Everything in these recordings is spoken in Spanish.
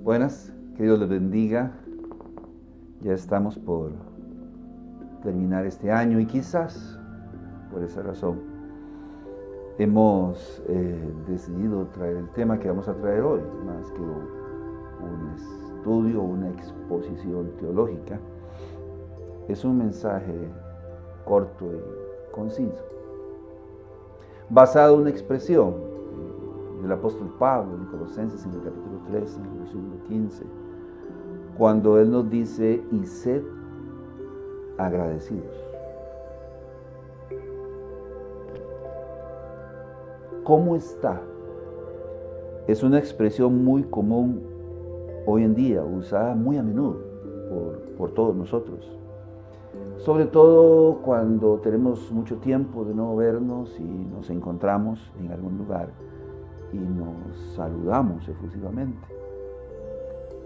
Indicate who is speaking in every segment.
Speaker 1: Buenas, que Dios les bendiga. Ya estamos por terminar este año y quizás por esa razón hemos decidido traer el tema que vamos a traer hoy, más que un estudio, una exposición teológica. Es un mensaje corto y conciso, basado en una expresión del apóstol Pablo en Colosenses en el capítulo 3, en el versículo 15, cuando él nos dice: y sed agradecidos. ¿Cómo está? Es una expresión muy común hoy en día, usada muy a menudo por todos nosotros. Sobre todo cuando tenemos mucho tiempo de no vernos y nos encontramos en algún lugar y nos saludamos efusivamente.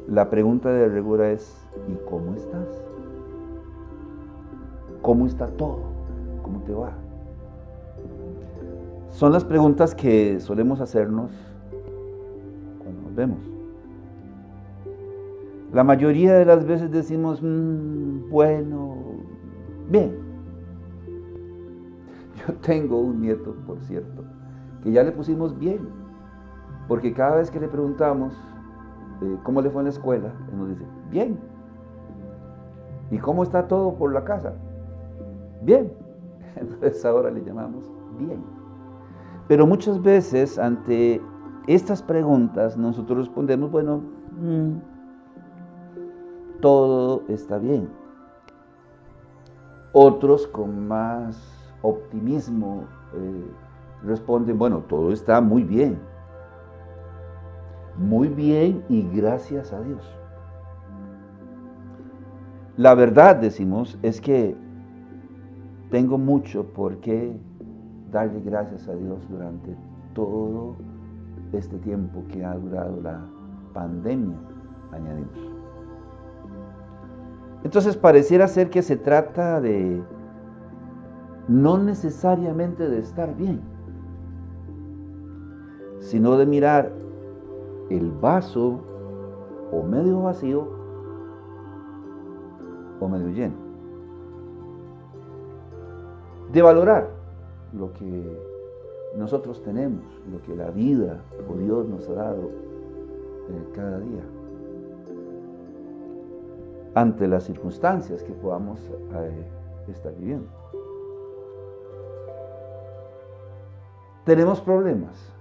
Speaker 1: La pregunta de rigor es: ¿y cómo estás? ¿Cómo está todo? ¿Cómo te va? Son las preguntas que solemos hacernos cuando nos vemos. La mayoría de las veces decimos, bueno, bien. Yo tengo un nieto, por cierto, que ya le pusimos bien, porque cada vez que le preguntamos cómo le fue en la escuela, él nos dice, bien. ¿Y cómo está todo por la casa? Bien. Entonces ahora le llamamos bien. Pero muchas veces ante estas preguntas nosotros respondemos, bueno, todo está bien. Otros con más optimismo responden, bueno, todo está muy bien. Muy bien y gracias a Dios. La verdad, decimos, es que tengo mucho por qué darle gracias a Dios durante todo este tiempo que ha durado la pandemia, añadimos. Entonces pareciera ser que se trata de no necesariamente de estar bien, sino de mirar el vaso o medio vacío o medio lleno. De valorar lo que nosotros tenemos, lo que la vida o Dios nos ha dado cada día, ante las circunstancias que podamos estar viviendo. Tenemos problemas.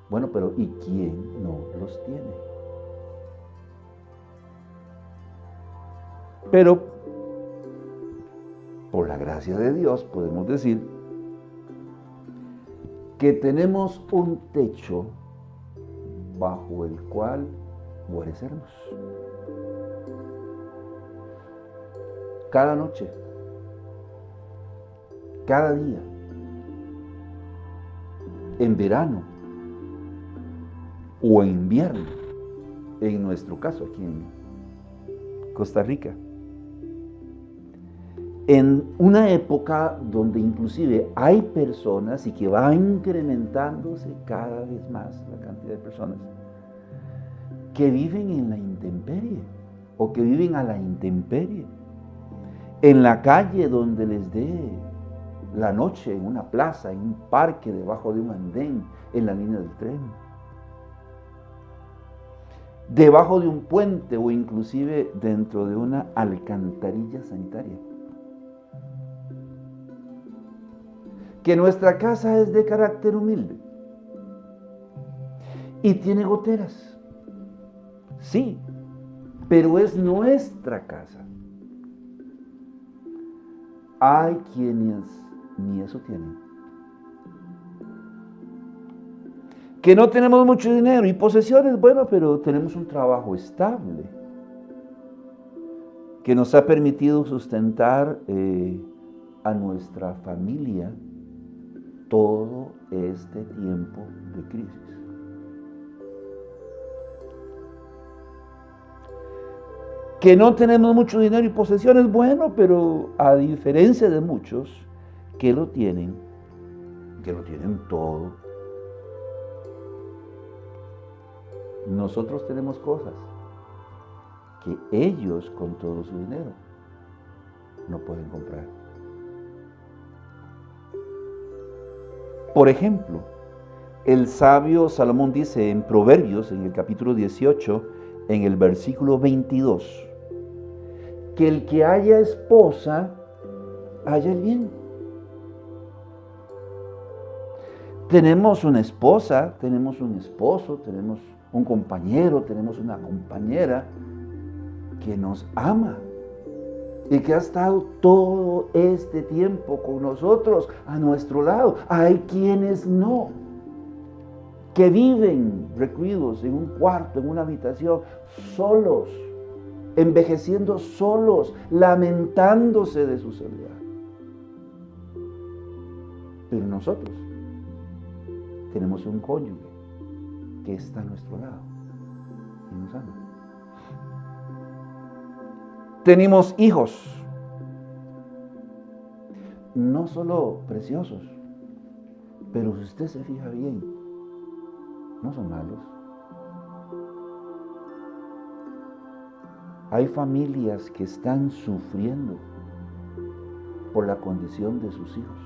Speaker 1: Bueno, pero ¿y quién no los tiene? Pero por la gracia de Dios podemos decir que tenemos un techo bajo el cual guarecernos. Cada noche, cada día, en verano o en invierno, en nuestro caso aquí en Costa Rica. En una época donde inclusive hay personas y que va incrementándose cada vez más la cantidad de personas que viven en la intemperie o que viven a la intemperie, en la calle donde les dé la noche, en una plaza, en un parque, debajo de un andén, en la línea del tren, debajo de un puente o inclusive dentro de una alcantarilla sanitaria. Que nuestra casa es de carácter humilde y tiene goteras, sí, pero es nuestra casa. Hay quienes ni eso tienen. Que no tenemos mucho dinero y posesiones, bueno, pero tenemos un trabajo estable que nos ha permitido sustentar a nuestra familia todo este tiempo de crisis. Que no tenemos mucho dinero y posesiones, bueno, pero a diferencia de muchos que lo tienen todo, Nosotros tenemos cosas que ellos con todo su dinero no pueden comprar. Por ejemplo, el sabio Salomón dice en Proverbios, en el capítulo 18, en el versículo 22, que el que haya esposa, haya el bien. Tenemos una esposa, tenemos un esposo, tenemos un compañero, tenemos una compañera que nos ama y que ha estado todo este tiempo con nosotros, a nuestro lado. Hay quienes no, que viven recluidos en un cuarto, en una habitación, solos, envejeciendo solos, lamentándose de su soledad. Pero nosotros tenemos un cónyuge que está a nuestro lado y nos ama. Tenemos hijos, no solo preciosos, pero si usted se fija bien, no son malos. Hay familias que están sufriendo por la condición de sus hijos,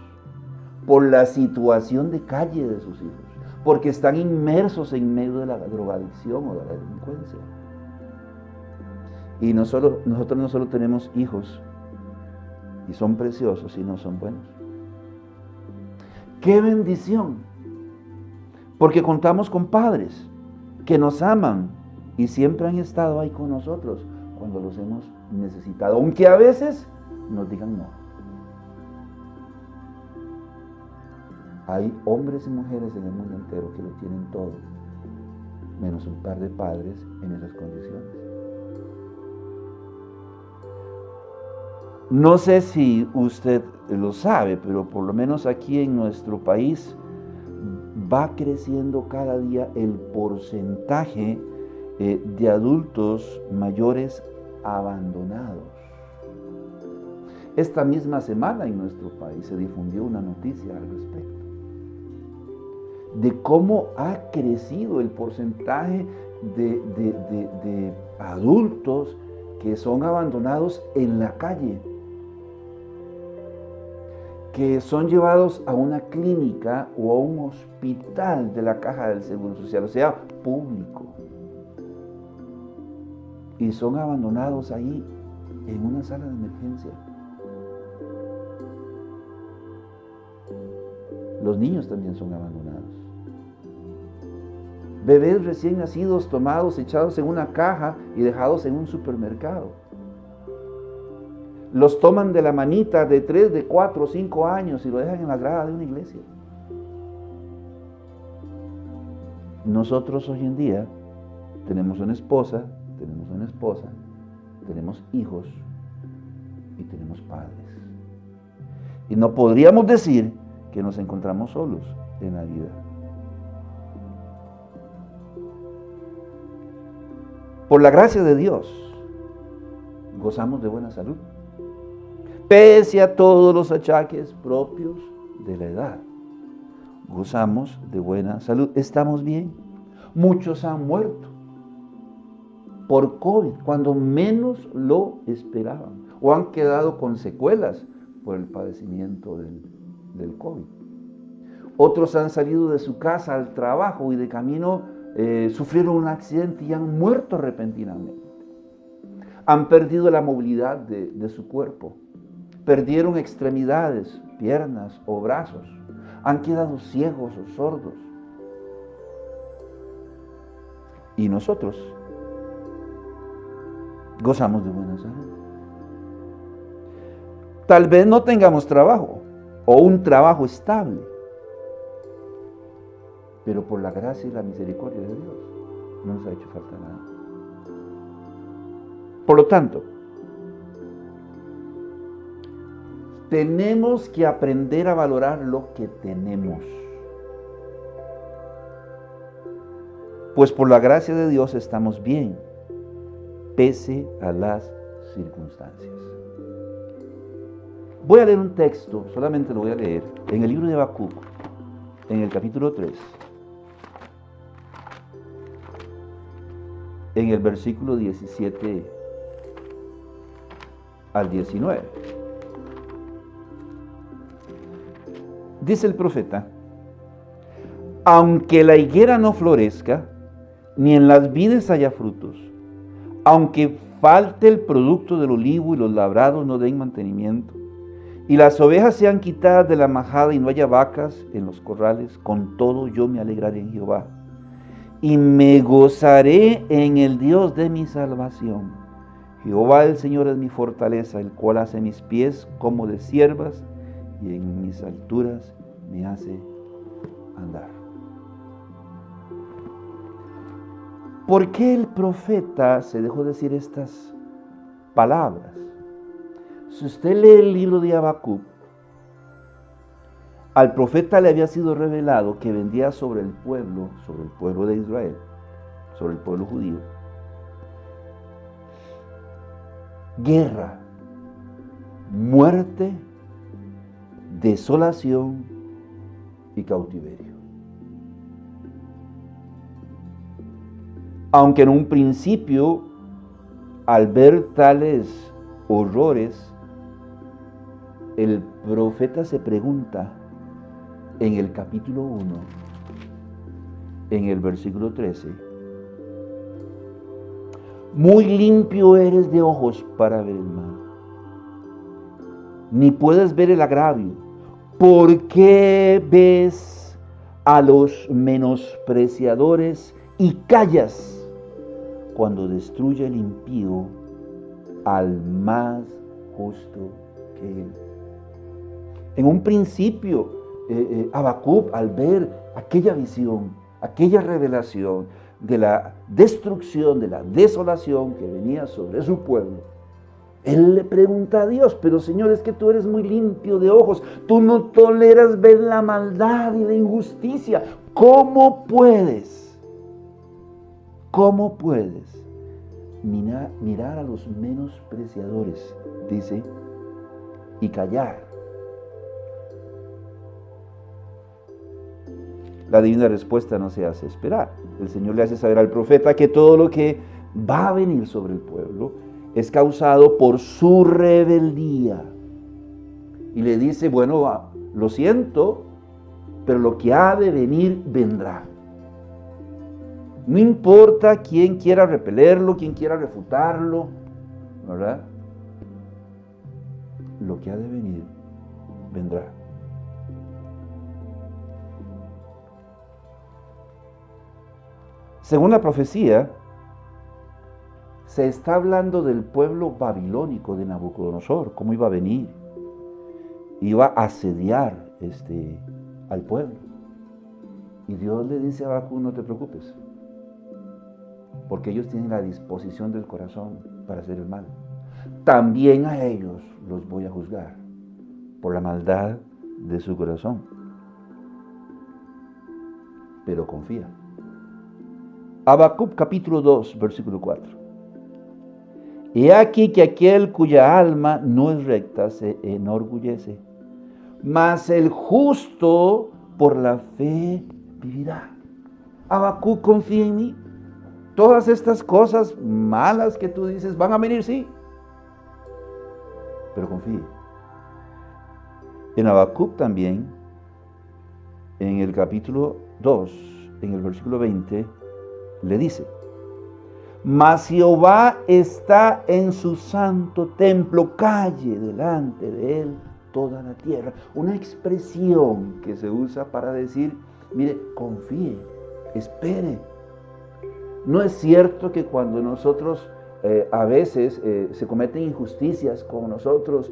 Speaker 1: por la situación de calle de sus hijos, porque están inmersos en medio de la drogadicción o de la delincuencia. Y nosotros no solo tenemos hijos, y son preciosos, sino son buenos. ¡Qué bendición! Porque contamos con padres que nos aman y siempre han estado ahí con nosotros cuando los hemos necesitado, aunque a veces nos digan no. Hay hombres y mujeres en el mundo entero que lo tienen todo, menos un par de padres en esas condiciones. No sé si usted lo sabe, pero por lo menos aquí en nuestro país va creciendo cada día el porcentaje de adultos mayores abandonados. Esta misma semana en nuestro país se difundió una noticia al respecto de cómo ha crecido el porcentaje de adultos que son abandonados en la calle, que son llevados a una clínica o a un hospital de la Caja del Seguro Social, o sea, público. Y son abandonados ahí en una sala de emergencia. Los niños también son abandonados. Bebés recién nacidos tomados, echados en una caja y dejados en un supermercado. Los toman de la manita de 3, de 4, 5 años y lo dejan en la grada de una iglesia. Nosotros hoy en día tenemos una esposa, tenemos hijos y tenemos padres. Y no podríamos decir que nos encontramos solos en la vida. Por la gracia de Dios, gozamos de buena salud, pese a todos los achaques propios de la edad. Gozamos de buena salud, estamos bien. Muchos han muerto por COVID cuando menos lo esperaban, o han quedado con secuelas por el padecimiento del COVID. Otros han salido de su casa al trabajo y de camino sufrieron un accidente y han muerto repentinamente. Han perdido la movilidad de su cuerpo, perdieron extremidades, piernas o brazos, han quedado ciegos o sordos. Y nosotros gozamos de buena salud. Tal vez no tengamos trabajo o un trabajo estable, pero por la gracia y la misericordia de Dios no nos ha hecho falta nada. Por lo tanto, tenemos que aprender a valorar lo que tenemos. Pues por la gracia de Dios estamos bien, pese a las circunstancias. Voy a leer un texto, solamente lo voy a leer, en el libro de Habacuc, en el capítulo 3. en el versículo 17 al 19. Dice el profeta: aunque la higuera no florezca, ni en las vides haya frutos, aunque falte el producto del olivo y los labrados no den mantenimiento, y las ovejas sean quitadas de la majada y no haya vacas en los corrales, con todo yo me alegraré en Jehová, y me gozaré en el Dios de mi salvación. Jehová el Señor es mi fortaleza, el cual hace mis pies como de ciervas, y en mis alturas me hace andar. ¿Por qué el profeta se dejó decir estas palabras? Si usted lee el libro de Habacuc, al profeta le había sido revelado que vendría sobre el pueblo de Israel, sobre el pueblo judío, guerra, muerte, desolación y cautiverio. Aunque en un principio, al ver tales horrores, el profeta se pregunta en el capítulo 1, en el versículo 13, muy limpio eres de ojos para ver el mal, ni puedes ver el agravio. ¿Por qué ves a los menospreciadores y callas cuando destruye el impío al más justo que él? En un principio, Habacuc, al ver aquella visión, aquella revelación de la destrucción, de la desolación que venía sobre su pueblo, él le pregunta a Dios: pero Señor, es que tú eres muy limpio de ojos, tú no toleras ver la maldad y la injusticia. ¿Cómo puedes mirar a los menospreciadores, dice, y callar? La divina respuesta no se hace esperar. El Señor le hace saber al profeta que todo lo que va a venir sobre el pueblo es causado por su rebeldía. Y le dice: bueno, lo siento, pero lo que ha de venir, vendrá. No importa quién quiera repelerlo, quién quiera refutarlo, ¿verdad? Lo que ha de venir, vendrá. Según la profecía, se está hablando del pueblo babilónico de Nabucodonosor, cómo iba a venir. Iba a asediar al pueblo. Y Dios le dice a Habacuc: no te preocupes, porque ellos tienen la disposición del corazón para hacer el mal. También a ellos los voy a juzgar por la maldad de su corazón. Pero confía. Habacuc capítulo 2, versículo 4. He aquí que aquel cuya alma no es recta se enorgullece, mas el justo por la fe vivirá. Habacuc, confía en mí. Todas estas cosas malas que tú dices van a venir, sí, pero confíe. En Habacuc también, en el capítulo 2, en el versículo 20, le dice: mas Jehová está en su santo templo, calle delante de él toda la tierra. Una expresión que se usa para decir: mire, confíe, espere. No es cierto que cuando nosotros a veces se cometen injusticias con nosotros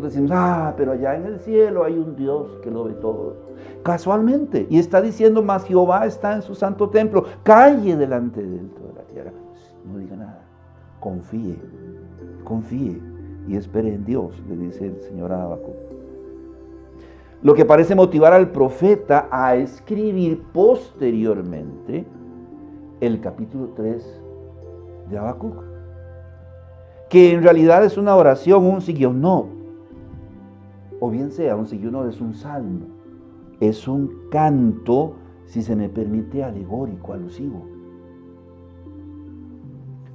Speaker 1: decimos: pero allá en el cielo hay un Dios que lo ve todo. Casualmente, y está diciendo: mas Jehová está en su santo templo, calle delante de él toda la tierra. No diga nada, confíe y espere en Dios, le dice el Señor a Habacuc. Lo que parece motivar al profeta a escribir posteriormente el capítulo 3 de Habacuc, que en realidad es una oración, un sigionot, o bien sea, un sigionot es un salmo, es un canto, si se me permite, alegórico, alusivo.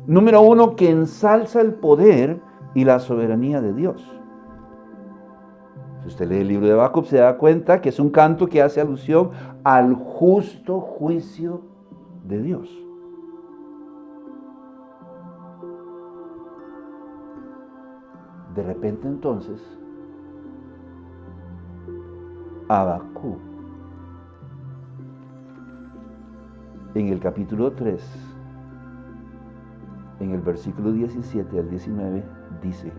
Speaker 1: Número 1, que ensalza el poder y la soberanía de Dios. Si usted lee el libro de Habacuc, se da cuenta que es un canto que hace alusión al justo juicio de Dios. De repente entonces, Habacuc, en el capítulo 3, en el versículo 17 al 19, dice: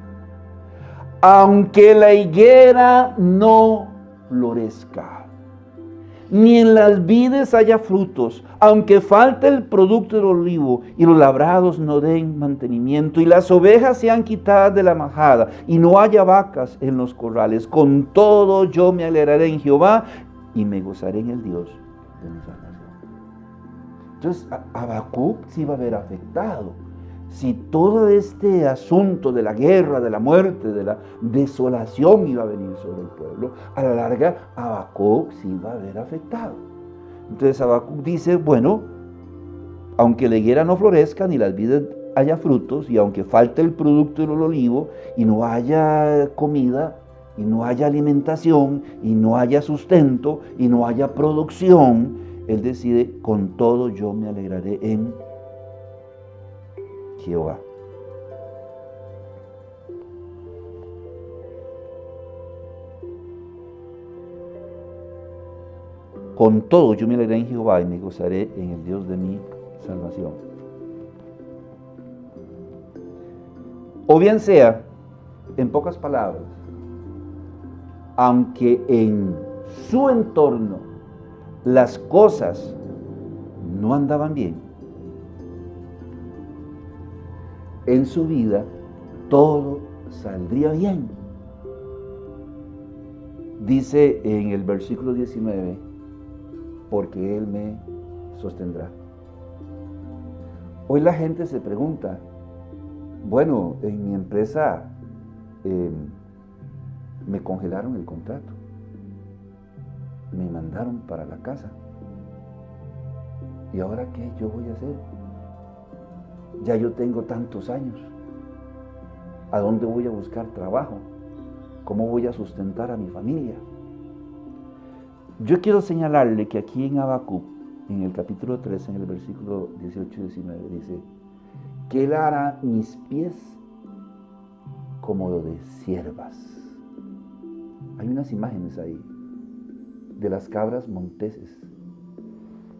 Speaker 1: aunque la higuera no florezca, ni en las vides haya frutos, aunque falte el producto del olivo y los labrados no den mantenimiento, y las ovejas sean quitadas de la majada, y no haya vacas en los corrales, con todo yo me alegraré en Jehová y me gozaré en el Dios de mi salvación. Entonces, Habacuc se iba a ver afectado. Si todo este asunto de la guerra, de la muerte, de la desolación iba a venir sobre el pueblo, a la larga Habacuc se iba a ver afectado. Entonces Habacuc dice, bueno, aunque la higuera no florezca, ni las vides haya frutos, y aunque falte el producto del olivo, y no haya comida, y no haya alimentación, y no haya sustento, y no haya producción, él decide, con todo yo me alegraré en Jehová. Con todo yo me alegraré en Jehová y me gozaré en el Dios de mi salvación. O bien sea, en pocas palabras, aunque en su entorno las cosas no andaban bien, en su vida todo saldría bien. Dice en el versículo 19, porque Él me sostendrá. Hoy la gente se pregunta, bueno, en mi empresa me congelaron el contrato, me mandaron para la casa, ¿y ahora qué yo voy a hacer? Ya yo tengo tantos años, ¿a dónde voy a buscar trabajo? ¿Cómo voy a sustentar a mi familia? Yo quiero señalarle que aquí en Habacuc, en el capítulo 3, en el versículo 18 y 19, dice que Él hará mis pies como lo de siervas. Hay unas imágenes ahí de las cabras monteses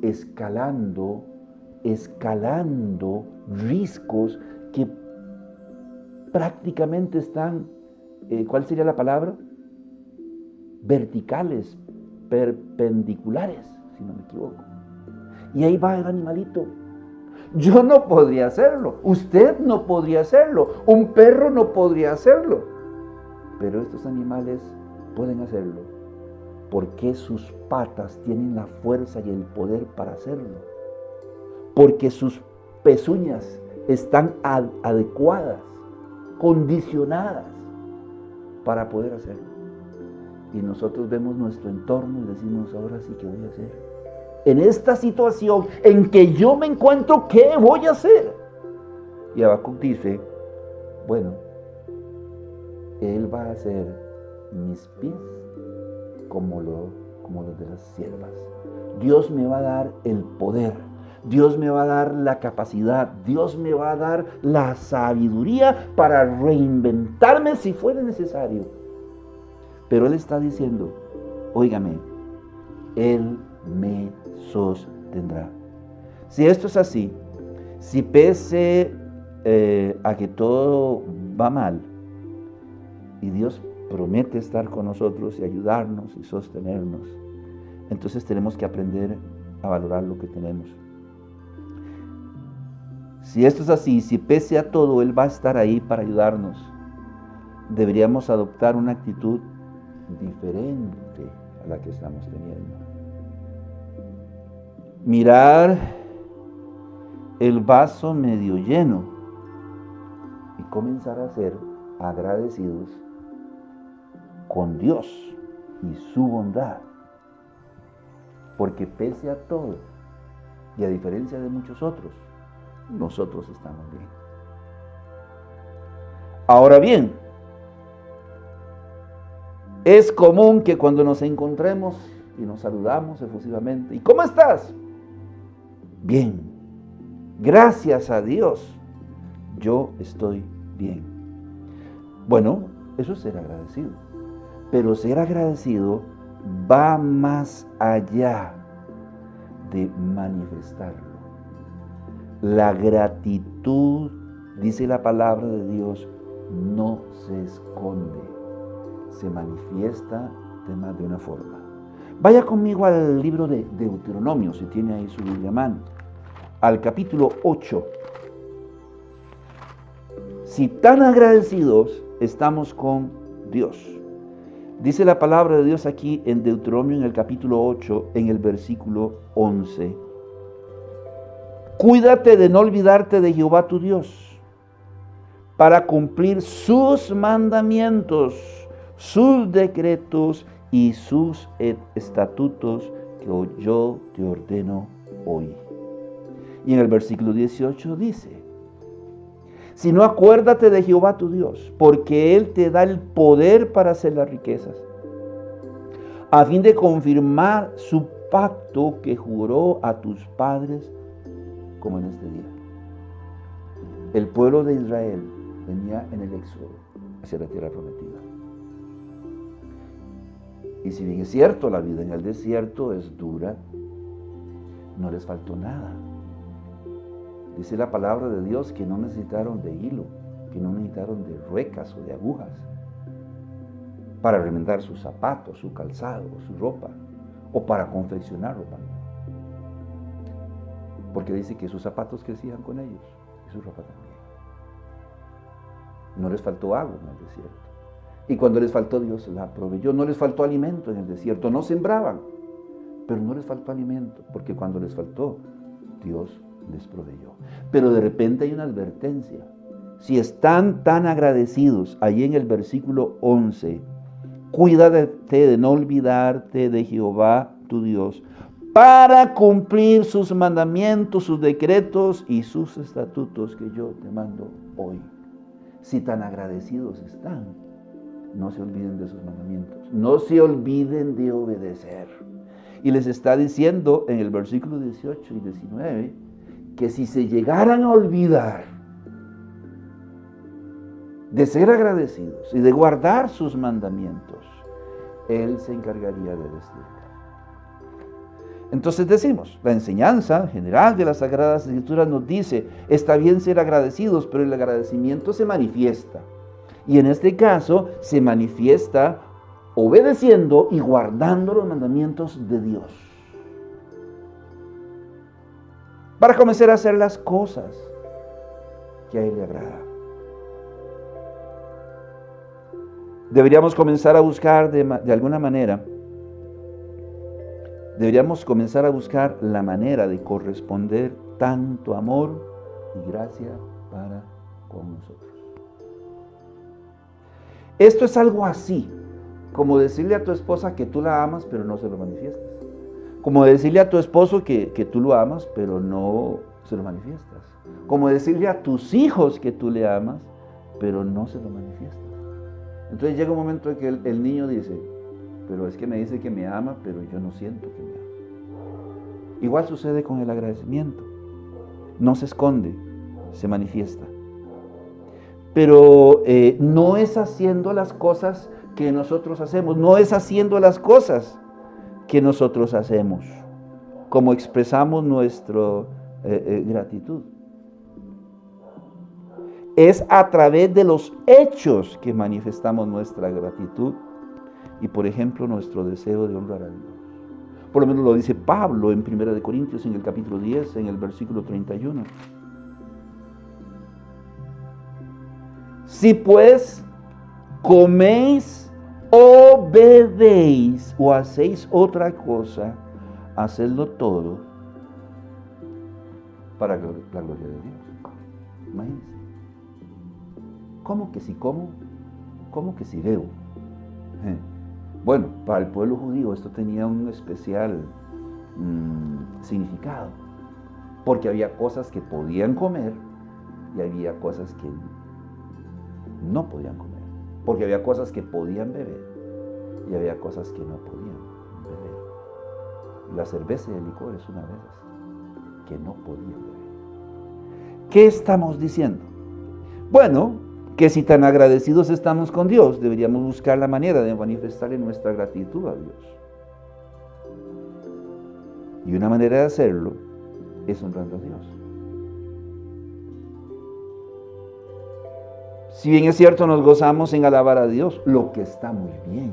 Speaker 1: escalando riscos que prácticamente están, ¿cuál sería la palabra? Verticales, perpendiculares, si no me equivoco. Y ahí va el animalito. Yo no podría hacerlo, usted no podría hacerlo, un perro no podría hacerlo, pero estos animales pueden hacerlo porque sus patas tienen la fuerza y el poder para hacerlo, porque sus pezuñas están adecuadas, condicionadas para poder hacerlo. Y nosotros vemos nuestro entorno y decimos, ahora sí, ¿qué voy a hacer? En esta situación en que yo me encuentro, ¿qué voy a hacer? Y Habacuc dice, bueno, Él va a hacer mis pies como los de las siervas. Dios me va a dar el poder, Dios me va a dar la capacidad, Dios me va a dar la sabiduría para reinventarme si fuera necesario. Pero Él está diciendo, óigame, Él me sostendrá. Si esto es así, si pese a que todo va mal, y Dios promete estar con nosotros y ayudarnos y sostenernos, entonces tenemos que aprender a valorar lo que tenemos. Si esto es así, si pese a todo Él va a estar ahí para ayudarnos, deberíamos adoptar una actitud diferente a la que estamos teniendo. Mirar el vaso medio lleno y comenzar a ser agradecidos con Dios y su bondad, porque pese a todo y a diferencia de muchos otros, nosotros estamos bien. Ahora bien, es común que cuando nos encontremos y nos saludamos efusivamente, ¿y cómo estás? Bien, gracias a Dios, yo estoy bien. Bueno, eso es ser agradecido, pero ser agradecido va más allá de manifestarlo. La gratitud, dice la palabra de Dios, no se esconde, se manifiesta de más de una forma. Vaya conmigo al libro de Deuteronomio, si tiene ahí su Biblia a mano, al capítulo 8. Si tan agradecidos estamos con Dios. Dice la palabra de Dios aquí en Deuteronomio, en el capítulo 8, en el versículo 11. Cuídate de no olvidarte de Jehová tu Dios, para cumplir sus mandamientos, sus decretos y sus estatutos que yo te ordeno hoy. Y en el versículo 18 dice, si no, acuérdate de Jehová tu Dios, porque Él te da el poder para hacer las riquezas, a fin de confirmar su pacto que juró a tus padres, como en este día. El pueblo de Israel venía en el éxodo hacia la tierra prometida. Y si bien es cierto, la vida en el desierto es dura, no les faltó nada. Dice la palabra de Dios que no necesitaron de hilo, que no necesitaron de ruecas o de agujas para remendar sus zapatos, su calzado, su ropa, o para confeccionar ropa. Porque dice que sus zapatos crecían con ellos y su ropa también. No les faltó agua en el desierto. Y cuando les faltó, Dios la proveyó. No les faltó alimento en el desierto. No sembraban, pero no les faltó alimento, porque cuando les faltó, Dios les proveyó. Pero de repente hay una advertencia. Si están tan agradecidos, ahí en el versículo 11, cuídate de no olvidarte de Jehová tu Dios, para cumplir sus mandamientos, sus decretos y sus estatutos que yo te mando hoy. Si tan agradecidos están, no se olviden de sus mandamientos, no se olviden de obedecer. Y les está diciendo en el versículo 18 y 19, que si se llegaran a olvidar de ser agradecidos y de guardar sus mandamientos, Él se encargaría de destruirlos. Entonces decimos, la enseñanza general de las Sagradas Escrituras nos dice, está bien ser agradecidos, pero el agradecimiento se manifiesta. Y en este caso se manifiesta obedeciendo y guardando los mandamientos de Dios, para comenzar a hacer las cosas que a Él le agrada. Deberíamos comenzar a buscar de alguna manera, deberíamos comenzar a buscar la manera de corresponder tanto amor y gracia para con nosotros. Esto es algo así, como decirle a tu esposa que tú la amas, pero no se lo manifiestas. Como decirle a tu esposo que tú lo amas, pero no se lo manifiestas. Como decirle a tus hijos que tú le amas, pero no se lo manifiestas. Entonces llega un momento en que el niño dice, pero es que me dice que me ama, pero yo no siento que me ama. Igual sucede con el agradecimiento. No se esconde, se manifiesta. Pero no es haciendo las cosas que nosotros hacemos, no es haciendo las cosas que nosotros hacemos, como expresamos nuestra gratitud. Es a través de los hechos que manifestamos nuestra gratitud y, por ejemplo, nuestro deseo de honrar a Dios. Por lo menos lo dice Pablo en 1 Corintios, en el capítulo 10, en el versículo 31. Si pues coméis o bebéis o hacéis otra cosa, hacedlo todo para la gloria de Dios. Imagínense. ¿Cómo que si como? ¿Cómo que si bebo? Bueno, para el pueblo judío esto tenía un especial significado, porque había cosas que podían comer y había cosas que no podían comer, porque había cosas que podían beber y había cosas que no podían beber. La cerveza y el licor es una de esas que no podían beber. ¿Qué estamos diciendo? Bueno, que si tan agradecidos estamos con Dios, deberíamos buscar la manera de manifestarle nuestra gratitud a Dios. Y una manera de hacerlo es honrando a Dios. Si bien es cierto, nos gozamos en alabar a Dios, lo que está muy bien.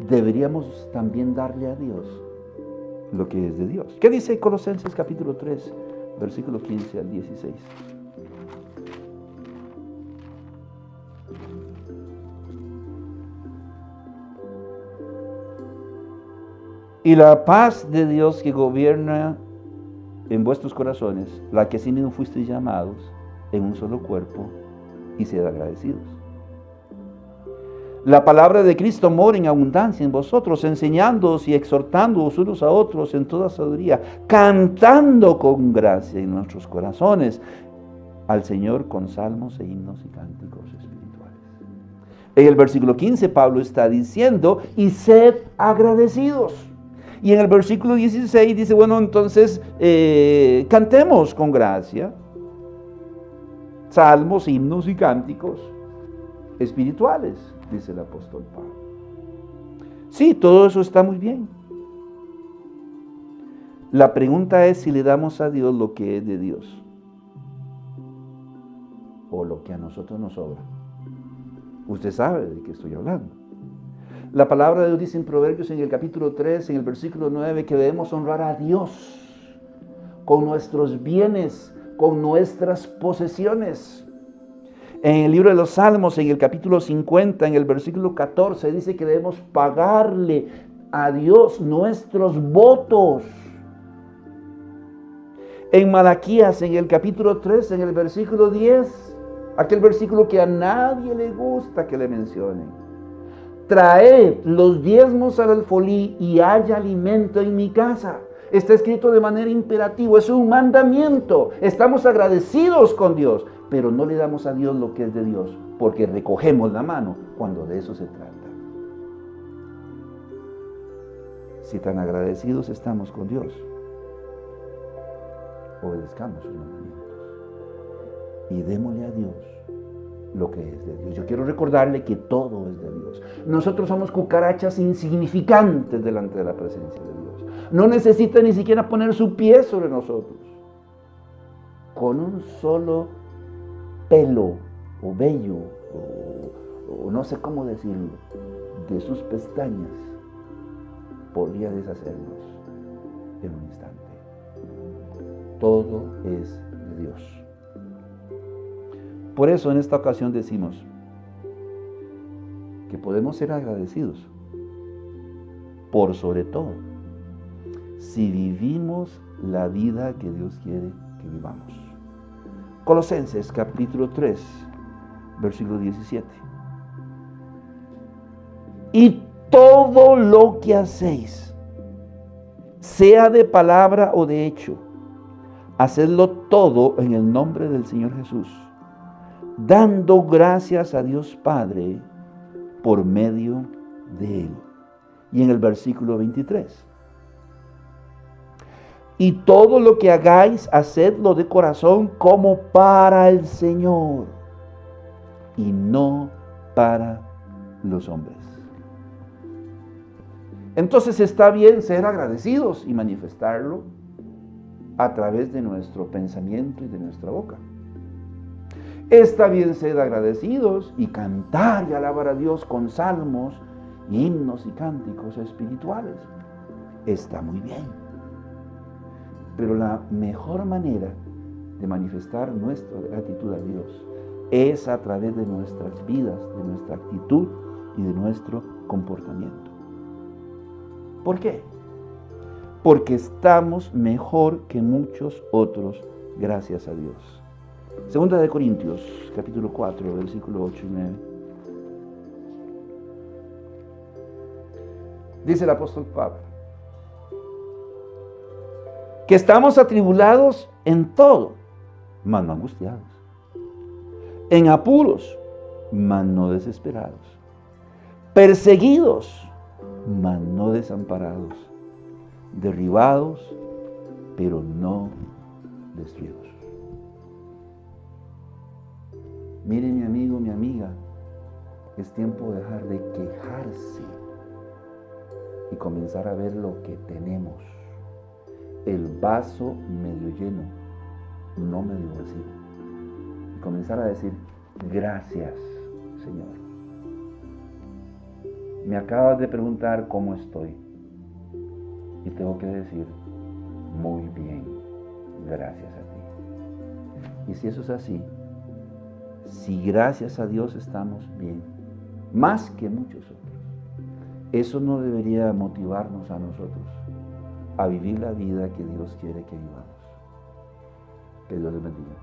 Speaker 1: Deberíamos también darle a Dios lo que es de Dios. ¿Qué dice Colosenses capítulo 3, versículo 15 al 16? Y la paz de Dios que gobierna en vuestros corazones, la que así mismo fuisteis llamados en un solo cuerpo, y sed agradecidos. La palabra de Cristo mora en abundancia en vosotros, enseñándoos y exhortándoos unos a otros en toda sabiduría, cantando con gracia en nuestros corazones al Señor con salmos e himnos y cánticos espirituales. En el versículo 15 Pablo está diciendo, y sed agradecidos. Y en el versículo 16 dice, bueno, entonces cantemos con gracia salmos, himnos y cánticos espirituales, dice el apóstol Pablo. Sí, todo eso está muy bien. La pregunta es si le damos a Dios lo que es de Dios o lo que a nosotros nos sobra. Usted sabe de qué estoy hablando. La palabra de Dios dice en Proverbios en el capítulo 3, en el versículo 9, que debemos honrar a Dios con nuestros bienes, con nuestras posesiones. En el libro de los Salmos, en el capítulo 50, en el versículo 14, dice que debemos pagarle a Dios nuestros votos. En Malaquías, en el capítulo 3, en el versículo 10, aquel versículo que a nadie le gusta que le mencionen. Traed los diezmos al alfolí y haya alimento en mi casa. Está escrito de manera imperativa, es un mandamiento. Estamos agradecidos con Dios, pero no le damos a Dios lo que es de Dios, porque recogemos la mano cuando de eso se trata. Si tan agradecidos estamos con Dios, obedezcamos sus mandamientos y démosle a Dios lo que es de Dios. Yo quiero recordarle que todo es de Dios. Nosotros somos cucarachas insignificantes delante de la presencia de Dios. No necesita ni siquiera poner su pie sobre nosotros. Con un solo pelo o vello, o no sé cómo decirlo, de sus pestañas, podría deshacernos en un instante. Todo es de Dios. Por eso en esta ocasión decimos que podemos ser agradecidos por sobre todo si vivimos la vida que Dios quiere que vivamos. Colosenses capítulo 3, versículo 17. Y todo lo que hacéis, sea de palabra o de hecho, hacedlo todo en el nombre del Señor Jesús, dando gracias a Dios Padre por medio de Él. Y en el versículo 23. Y todo lo que hagáis, hacedlo de corazón como para el Señor y no para los hombres. Entonces está bien ser agradecidos y manifestarlo a través de nuestro pensamiento y de nuestra boca. Está bien ser agradecidos y cantar y alabar a Dios con salmos, himnos y cánticos espirituales. Está muy bien. Pero la mejor manera de manifestar nuestra gratitud a Dios es a través de nuestras vidas, de nuestra actitud y de nuestro comportamiento. ¿Por qué? Porque estamos mejor que muchos otros, gracias a Dios. Segunda de Corintios, capítulo 4, versículo 8 y 9. Dice el apóstol Pablo, que estamos atribulados en todo, mas no angustiados. En apuros, mas no desesperados. Perseguidos, mas no desamparados. Derribados, pero no destruidos. Mire, mi amigo, mi amiga, es tiempo de dejar de quejarse y comenzar a ver lo que tenemos. El vaso medio lleno, no medio vacío. Y comenzar a decir, gracias, Señor. Me acabas de preguntar cómo estoy. Y tengo que decir, muy bien, gracias a ti. Y si eso es así, si gracias a Dios estamos bien, más que muchos otros, eso no debería motivarnos a nosotros a vivir la vida que Dios quiere que vivamos. Que Dios les bendiga.